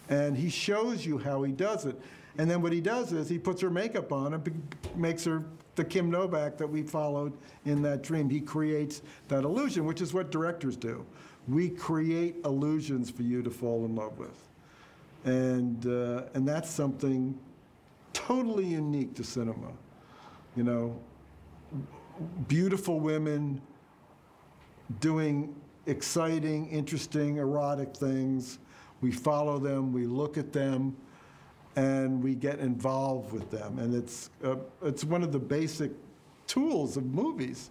And he shows you how he does it. And then what he does is he puts her makeup on and makes her the Kim Novak that we followed in that dream. He creates that illusion, which is what directors do. We create illusions for you to fall in love with. And that's something totally unique to cinema. You know, beautiful women doing exciting, interesting, erotic things. We follow them, we look at them, and we get involved with them. And it's one of the basic tools of movies.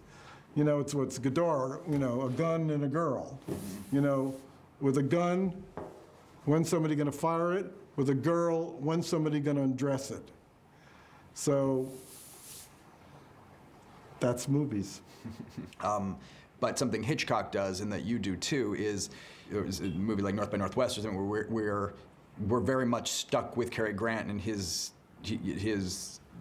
You know, it's what's Godard, you know, a gun and a girl. You know, with a gun, when's somebody going to fire it? With a girl, when's somebody going to undress it? So that's movies. But something Hitchcock does, and that you do too, is a movie like North by Northwest or something where we're very much stuck with Cary Grant and his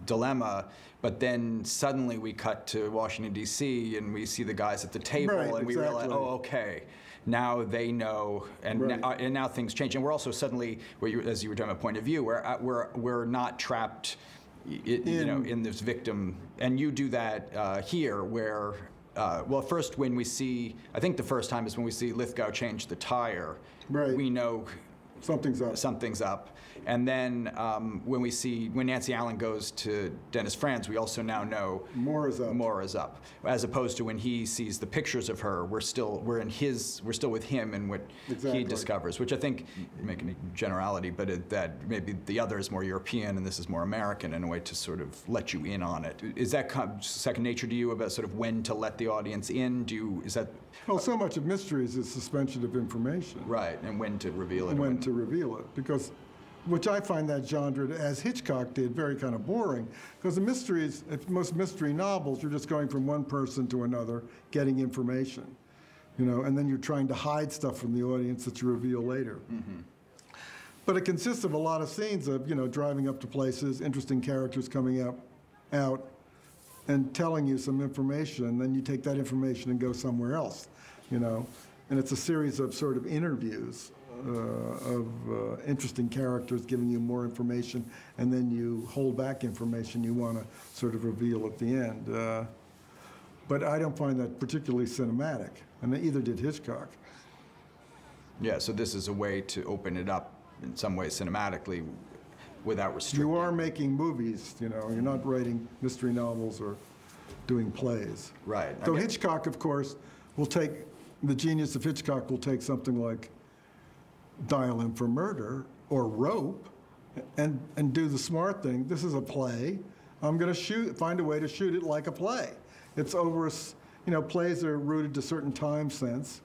dilemma, but then suddenly we cut to Washington, D.C., and we see the guys at the table, right, and we realize, oh, okay, now they know, and, right. And now things change. And we're also suddenly, as you were talking about point of view, we're not trapped in this victim. And you do that here, where, well, first when we see, I think the first time is when we see Lithgow change the tire, right. We know something's up. Something's up. And then when Nancy Allen goes to Dennis Franz, we also now know more is up. More is up. As opposed to when he sees the pictures of her, we're still with him and what exactly. he discovers, which I think, making a generality, but that maybe the other is more European and this is more American in a way to sort of let you in on it. Is that second nature to you about sort of when to let the audience in? Is that? Well, so much of mysteries is suspension of information. Right, and when to reveal it. And when to reveal it, because. Which I find that genre, as Hitchcock did, very kind of boring. Because the mysteries, most mystery novels, you're just going from one person to another, getting information, and then you're trying to hide stuff from the audience that you reveal later. Mm-hmm. But it consists of a lot of scenes of, driving up to places, interesting characters coming out, and telling you some information, and then you take that information and go somewhere else, And it's a series of sort of interviews. Of interesting characters giving you more information, and then you hold back information you want to sort of reveal at the end. But I don't find that particularly cinematic, and either did Hitchcock. Yeah, so this is a way to open it up in some way cinematically without restricting. You are making movies, you're not writing mystery novels or doing plays. Right. So Hitchcock, of course, the genius of Hitchcock will take something like Dial M for Murder or Rope and do the smart thing. This is a play. I'm going to find a way to shoot it like a play. It's over, plays are rooted to certain time sense,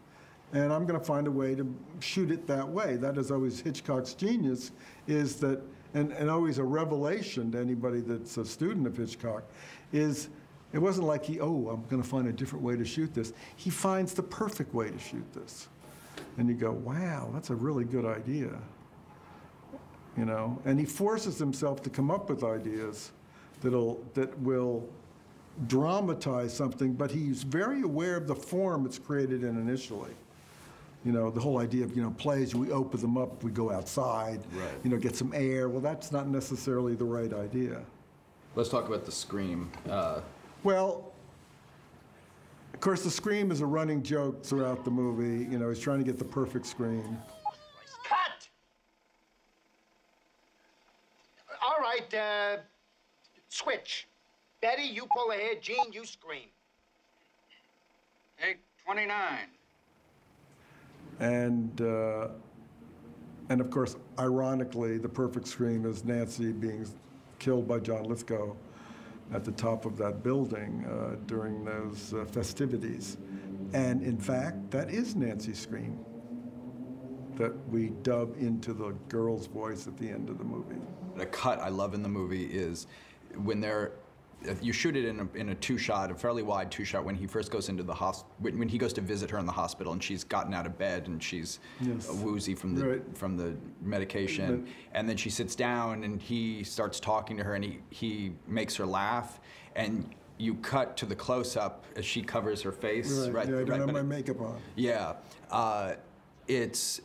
and I'm going to find a way to shoot it that way. That is always Hitchcock's genius, is that, and always a revelation to anybody that's a student of Hitchcock, is it wasn't like I'm going to find a different way to shoot this. He finds the perfect way to shoot this. And you go, wow, that's a really good idea, And he forces himself to come up with ideas that will dramatize something, but he's very aware of the form it's created in initially. You know, the whole idea of, you know, plays, we open them up, we go outside, Right. you know, get some air. Well, that's not necessarily the right idea. Let's talk about the scream. Well, of course, the scream is a running joke throughout the movie. You know, he's trying to get the perfect scream. Cut! All right, switch. Betty, you pull ahead. Gene, you scream. Take 29. And of course, ironically, the perfect scream is Nancy being killed by John Lithgow at the top of that building during those festivities. And in fact, that is Nancy's scream that we dub into the girl's voice at the end of the movie. A cut I love in the movie is when you shoot it in a two-shot, a fairly wide two-shot, when he first goes into the when he goes to visit her in the hospital and she's gotten out of bed and she's woozy from the medication, and then she sits down and he starts talking to her and he makes her laugh, and you cut to the close-up as she covers her face. Right, yeah, I don't have my makeup on. Yeah, it's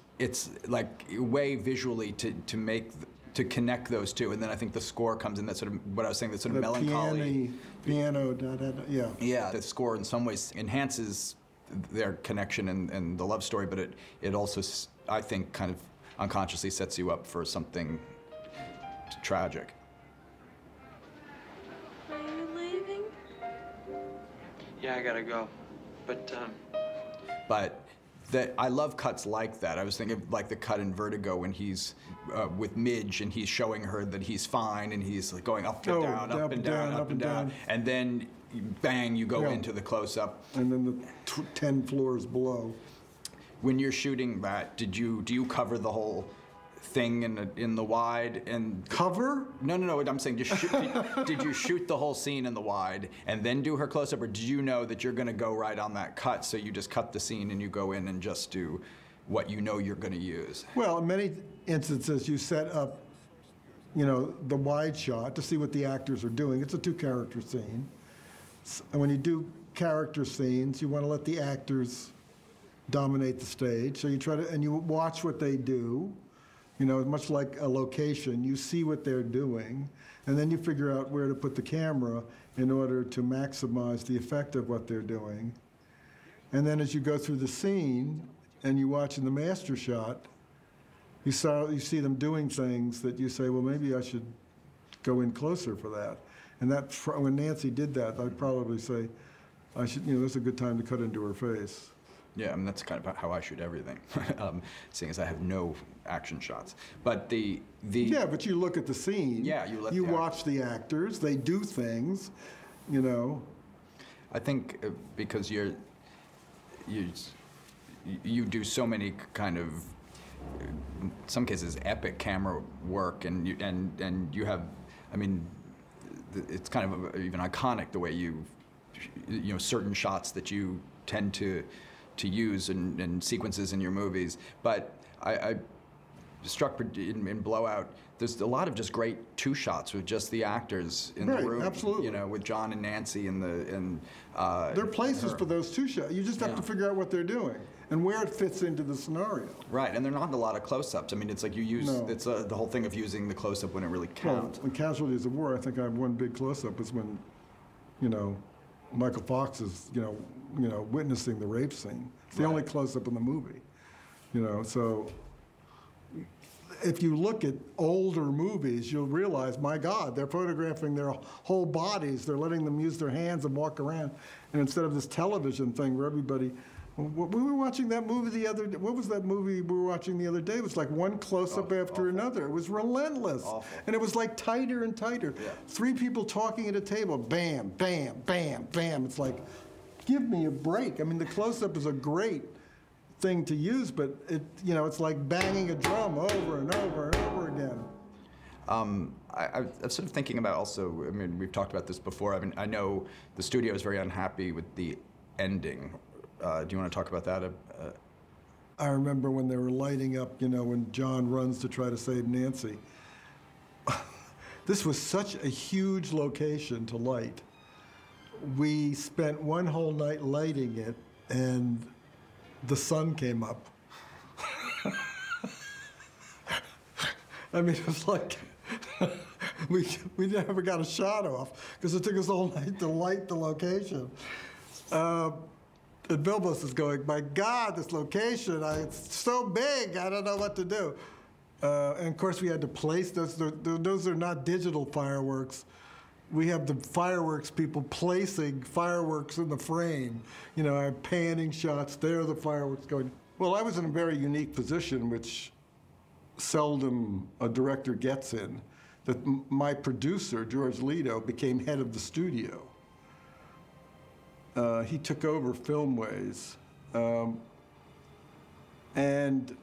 like way visually to connect those two, and then I think the score comes in, that sort of, what I was saying, that sort of melancholy. Piano, da-da-da, yeah. Yeah, the score in some ways enhances their connection and the love story, but it also, I think, kind of unconsciously sets you up for something tragic. Are you leaving? Yeah, I gotta go. But I love cuts like that. I was thinking of like the cut in Vertigo when he's with Midge and he's showing her that he's fine and he's like going up and down, up and down, up and down. And then, bang, you go into the close-up. And then the 10 floors below. When you're shooting that, do you cover the whole thing in the wide and cover? No. I'm saying just shoot. Did you shoot the whole scene in the wide and then do her close up, or did you know that you're going to go right on that cut, so you just cut the scene and you go in and just do what you know you're going to use? Well, in many instances, you set up, you know, the wide shot to see what the actors are doing. It's a two-character scene, and when you do character scenes, you want to let the actors dominate the stage. So you try to, and you watch what they do. You know, much like a location, you see what they're doing, and then you figure out where to put the camera in order to maximize the effect of what they're doing. And then as you go through the scene and you watch in the master shot, you see them doing things that you say, well, maybe I should go in closer for that. And that, when Nancy did that, I'd probably say, I should, you know, this is a good time to cut into her face. Yeah, I mean, that's kind of how I shoot everything, seeing as I have no action shots. But Yeah, but you look at the scene. Yeah, you watch the actors. They do things, you know. I think because you do so many kind of, in some cases, epic camera work, and you have, I mean, it's kind of even iconic the way you know, certain shots that you tend to use and sequences in your movies. But I struck in Blowout, there's a lot of just great two shots with just the actors in the room. Absolutely. You know, with John and Nancy and there are places for those two shots. You just have to figure out what they're doing and where it fits into the scenario. Right, and there are not a lot of close-ups. I mean, it's like you use, it's the whole thing of using the close-up when it really counts. Well, in Casualties of War, I think I have one big close-up is when, you know, Michael Fox is, you know, witnessing the rape scene. It's the only close-up in the movie, you know. So if you look at older movies, you'll realize, my God, they're photographing their whole bodies. They're letting them use their hands and walk around. And instead of this television thing where everybody, we were watching that movie the other day. What was that movie we were watching the other day? It was like one close-up after another. It was relentless. Awful. And it was like tighter and tighter. Yeah. 3 people talking at a table, bam, bam, bam, bam. It's like, give me a break. I mean, the close-up is a great thing to use, but you know, it's like banging a drum over and over and over again. I'm sort of thinking about also, I mean, we've talked about this before. I mean, I know the studio is very unhappy with the ending. Do you want to talk about that? I remember when they were lighting up, you know, when John runs to try to save Nancy. This was such a huge location to light. we spent one whole night lighting it, and the sun came up. I mean, it was like we never got a shot off because it took us all night to light the location. And Bilbos is going, my God, this location, it's so big, I don't know what to do. And of course, we had to place those. Those are not digital fireworks. We have the fireworks people placing fireworks in the frame. You know, I have panning shots, there are the fireworks going. Well, I was in a very unique position, which seldom a director gets in, that my producer, George Lido, became head of the studio. He took over Filmways. And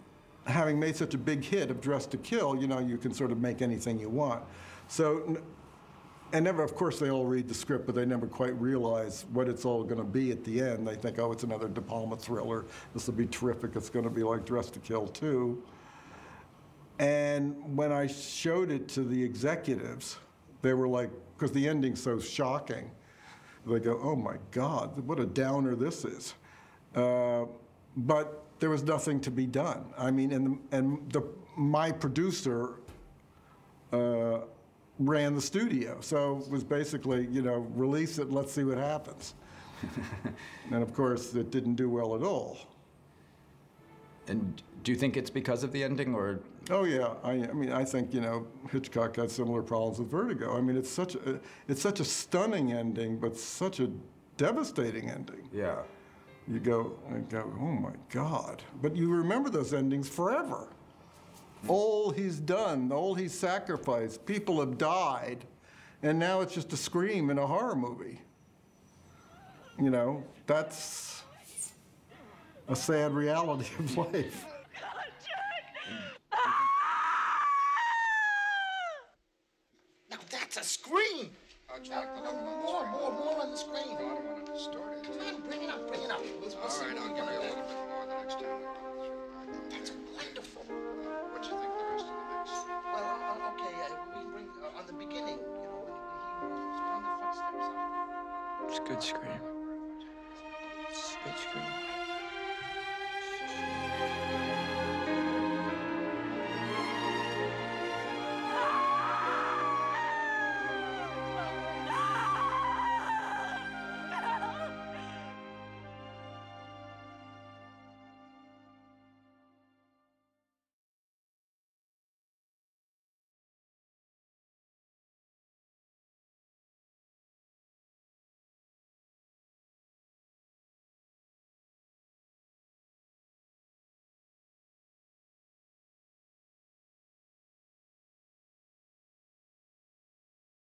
having made such a big hit of Dressed to Kill, you know, you can sort of make anything you want. So, and never, of course, they all read the script, but they never quite realize what it's all going to be at the end. They think, oh, it's another De Palma thriller. This will be terrific. It's going to be like Dressed to Kill 2. And when I showed it to the executives, they were like, because the ending's so shocking, they go, oh my God, what a downer this is. But there was nothing to be done. I mean, my producer ran the studio, so it was basically, you know, release it, let's see what happens. And of course, it didn't do well at all. And do you think it's because of the ending, or? Oh yeah, I mean, I think, you know, Hitchcock had similar problems with Vertigo. I mean, it's such a stunning ending, but such a devastating ending. Yeah. You go, oh my God. But you remember those endings forever. All he's done, all he's sacrificed, people have died, and now it's just a scream in a horror movie. You know, that's a sad reality of life. Now that's a scream! Jack, More on the screen. I don't want to distort it. Come on, bring it up, bring it up. We'll All see right, what I'll we give can you a do. little bit more the next time we go through. That's wonderful. What do you think the rest of the mix? Well, okay, we bring on the beginning, you know, when he was from the footsteps. It's a good scream.